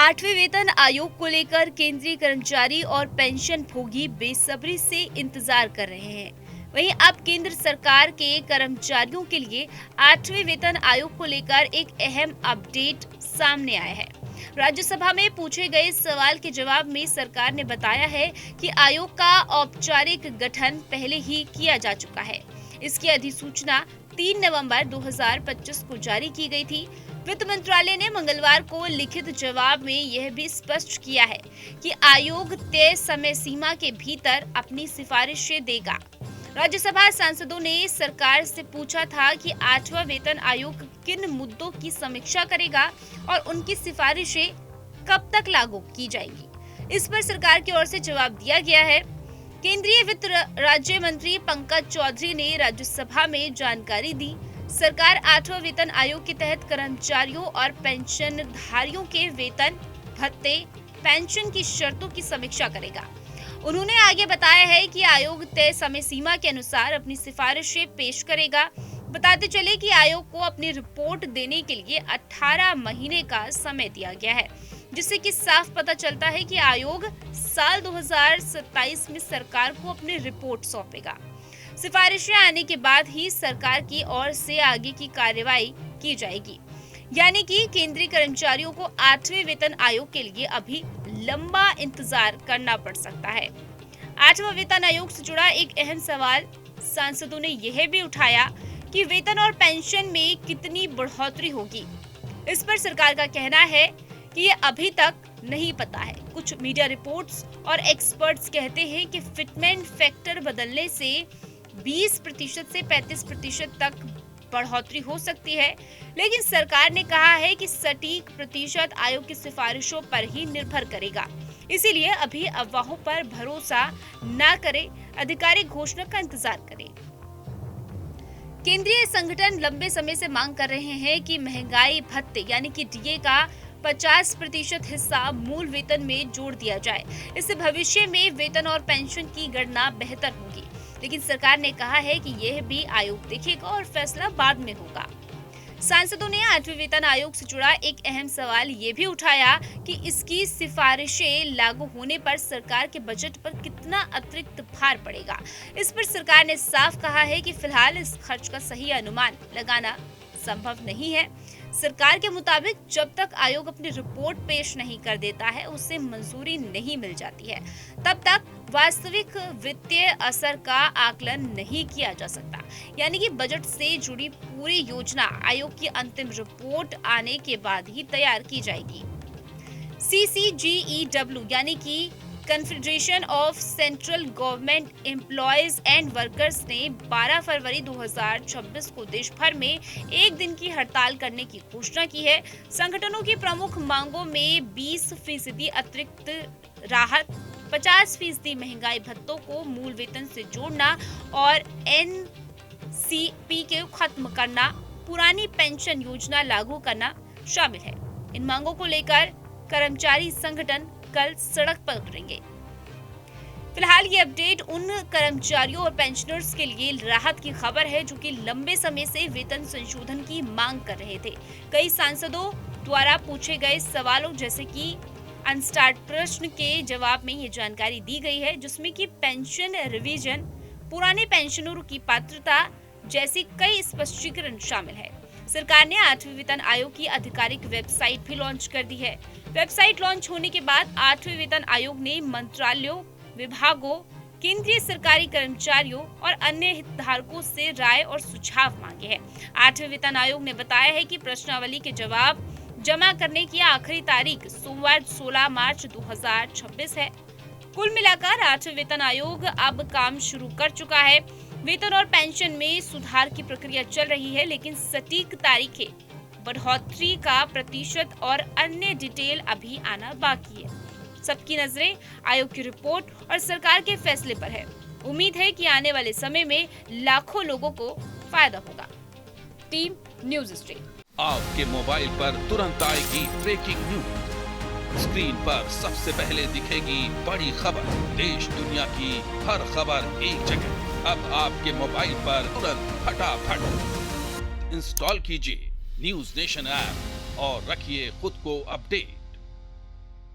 8वें वेतन आयोग को लेकर केंद्रीय कर्मचारी और पेंशन भोगी बेसब्री से इंतजार कर रहे हैं। वहीं अब केंद्र सरकार के कर्मचारियों के लिए 8वें वेतन आयोग को लेकर एक अहम अपडेट सामने आया है। राज्यसभा में पूछे गए सवाल के जवाब में सरकार ने बताया है कि आयोग का औपचारिक गठन पहले ही किया जा चुका है। इसकी अधिसूचना 3 नवंबर 2025 को जारी की गई थी। वित्त मंत्रालय ने मंगलवार को लिखित जवाब में यह भी स्पष्ट किया है कि आयोग तय समय सीमा के भीतर अपनी सिफारिशें देगा। राज्यसभा सांसदों ने सरकार से पूछा था कि 8वां वेतन आयोग किन मुद्दों की समीक्षा करेगा और उनकी सिफारिशें कब तक लागू की जाएंगी। इस पर सरकार की ओर से जवाब दिया गया है। केंद्रीय वित्त राज्य मंत्री पंकज चौधरी ने राज्यसभा में जानकारी दी। सरकार 8वां वेतन आयोग के तहत कर्मचारियों और पेंशनधारियों के वेतन, भत्ते, पेंशन की शर्तों की समीक्षा करेगा। उन्होंने आगे बताया है कि आयोग तय समय सीमा के अनुसार अपनी सिफारिशें पेश करेगा। बताते चले कि आयोग को अपनी रिपोर्ट देने के लिए 18 महीने का समय दिया गया है, जिससे कि साफ पता चलता है कि आयोग साल 2027 में सरकार को अपनी रिपोर्ट सौंपेगा। सिफारिशें आने के बाद ही सरकार की ओर से आगे की कार्रवाई की जाएगी। यानी कि केंद्रीय कर्मचारियों को 8वें वेतन आयोग के लिए अभी लंबा इंतजार करना पड़ सकता है। 8वां वेतन आयोग से जुड़ा एक अहम सवाल सांसदों ने यह भी उठाया कि वेतन और पेंशन में कितनी बढ़ोतरी होगी। इस पर सरकार का कहना है कि ये अभी तक नहीं पता है। कुछ मीडिया रिपोर्ट्स और एक्सपर्ट्स कहते हैं कि फिटमेंट फैक्टर बदलने से 20% से 35% तक बढ़ोतरी हो सकती है, लेकिन सरकार ने कहा है कि सटीक प्रतिशत आयोग की सिफारिशों पर ही निर्भर करेगा। इसीलिए अभी अफवाहों पर भरोसा न करें, आधिकारिक घोषणा का इंतजार करें। केंद्रीय संगठन लंबे समय से मांग कर रहे हैं कि महंगाई भत्ते यानी कि डीए का 50% हिस्सा मूल वेतन में जोड़ दिया जाए। इससे भविष्य में वेतन और पेंशन की गणना बेहतर होगी, लेकिन सरकार ने कहा है कि यह भी आयोग देखेगा और फैसला बाद में होगा। सांसदों ने 8वें वेतन आयोग से जुड़ा एक अहम सवाल ये भी उठाया कि इसकी सिफारिशें लागू होने पर सरकार के बजट पर कितना अतिरिक्त भार पड़ेगा। इस पर सरकार ने साफ कहा है कि फिलहाल इस खर्च का सही अनुमान लगाना संभव नहीं है। सरकार के मुताबिक जब तक आयोग अपनी रिपोर्ट पेश नहीं कर देता है, उसे मंजूरी नहीं मिल जाती है, तब तक वास्तविक वित्तीय असर का आकलन नहीं किया जा सकता। यानी कि बजट से जुड़ी पूरी योजना आयोग की अंतिम रिपोर्ट आने के बाद ही तैयार की जाएगी। CCGEW यानी कि confederation of central government employees and workers ने 12 फरवरी 2026 को देश भर में एक दिन की हड़ताल करने की घोषणा की है। संगठनों की प्रमुख मांगों में 20% अतिरिक्त राहत, 50% महंगाई भत्तों को मूल वेतन से जोड़ना और NCP को खत्म करना, पुरानी पेंशन योजना लागू करना शामिल है। इन मांगों को लेकर कर्मचारी संगठन कल सड़क पर उतरेंगे। फिलहाल ये अपडेट उन कर्मचारियों और पेंशनर्स के लिए राहत की खबर है जो कि लंबे समय से वेतन संशोधन की मांग कर रहे थे। कई सांसदों द्वारा पूछे गए सवालों जैसे कि अनस्टार्ट प्रश्न के जवाब में ये जानकारी दी गई है, जिसमें कि पेंशन रिवीजन, पुराने पेंशनरों की पात्रता जैसी कई स्पष्टीकरण शामिल है। सरकार ने 8वें वेतन आयोग की आधिकारिक वेबसाइट भी लॉन्च कर दी है। वेबसाइट लॉन्च होने के बाद 8वें वेतन आयोग ने मंत्रालयों, विभागों, केंद्रीय सरकारी कर्मचारियों और अन्य हितधारकों से राय और सुझाव मांगे हैं। 8वें वेतन आयोग ने बताया है कि प्रश्नावली के जवाब जमा करने की आखिरी तारीख सोमवार 16 मार्च 2026 है। कुल मिलाकर 8वें वेतन आयोग अब काम शुरू कर चुका है। वेतन और पेंशन में सुधार की प्रक्रिया चल रही है, लेकिन सटीक तारीखें, बढ़ोतरी का प्रतिशत और अन्य डिटेल अभी आना बाकी है। सबकी नजरें आयोग की रिपोर्ट और सरकार के फैसले पर है। उम्मीद है कि आने वाले समय में लाखों लोगों को फायदा होगा। Team news street. आपके मोबाइल पर तुरंत आएगी ब्रेकिंग न्यूज। स्क्रीन पर सबसे पहले दिखेगी बड़ी खबर। देश दुनिया की हर खबर एक जगह। अब आपके मोबाइल पर तुरंत फटाफट इंस्टॉल कीजिए न्यूज नेशन ऐप और रखिए खुद को अपडेट।